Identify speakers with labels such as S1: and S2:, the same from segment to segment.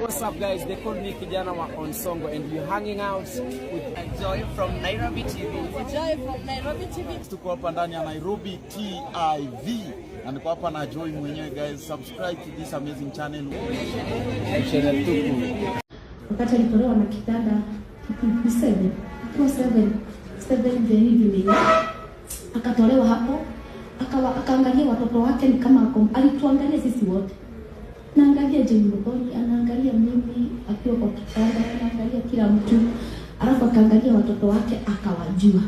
S1: What's up guys, they call me Kijana wa Onsongo and you're hanging out with
S2: Joy from Nairobi TV.
S3: Joy from Nairobi TV.
S4: Tuko hapa ndani ya Nairobi TV. Na niko hapa na Joy mwenyewe guys. Subscribe to this amazing channel.
S1: channel tuku.
S3: Wakati alitolewa na kitanda 7 the evening. Akatolewa hapo, akaangalia watoto wake ni kama alituangalia sisi wote. Naangalia Jimmy Mugoni, anaangalia mimi akiwa kwa kitanda, anaangalia kila mtu. Alafu akaangalia watoto wake akawajua.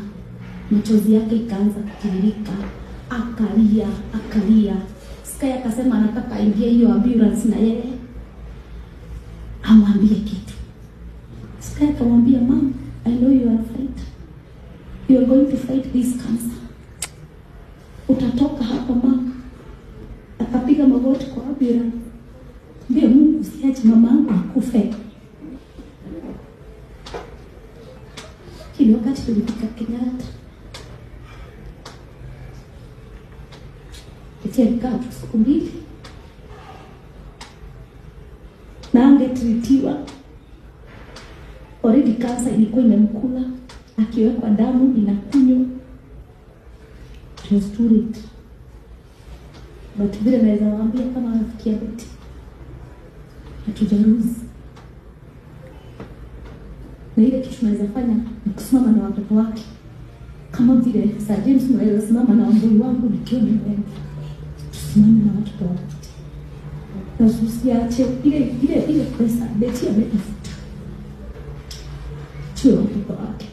S3: Machozi yake ikaanza kutiririka. Akalia. Sky akasema anataka aingie hiyo ambulance na yeye amwambie kitu. Sky akamwambia, "Mom, I know you are a fighter. You are going to fight this cancer. Utatoka hapa mama." Akapiga magoti kwa ambulance. Mbio Mungu usiache mamangu akufe. Kile wakati tulifika Kenyatta. Ilikaa siku 2. Na angetritiwa. Already cancer ilikuwa imemkula. Akiwekwa damu inakunywa. It was too late. But vile naweza waambia kama nafikia beti. Hatujaruzi. Na ile kitu tunaweza fanya ni kusimama na watoto wake. Kama vile Sir James naweza simama na wambui wangu nikiwa nimeenda. Tusimame na watoto wake. Na usiache ile pesa beti ametafuta. Chua watoto wake.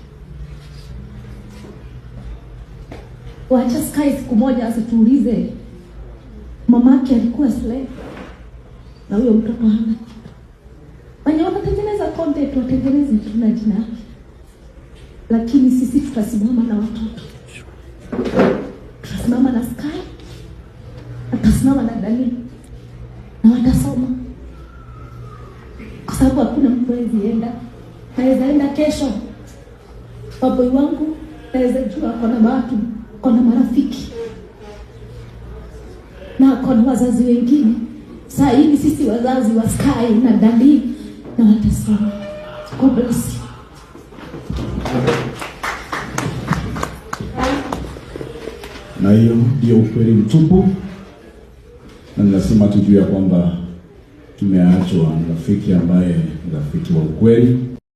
S3: Wacha Sky siku moja asituulize mamake alikuwa slave. Na huyo mtoto hana. Wenye wanatengeneza content watengeneze tuna jina. Lakini sisi tutasimama na watoto. Tutasimama na Sky. Tutasimama na Dani. Na watasoma. Kwa sababu hakuna mtu awezienda. Naweza enda kesho. Baboi wangu naweza jua kuna watu, kuna marafiki. Na kuna wazazi wengine. Saa hii sisi wazazi wa Sky na Dani na watasoma. God bless you.
S5: Na hiyo ndio ukweli mtupu. Na lazima tujue kwamba tumeachwa na rafiki ambaye ni rafiki wa ukweli.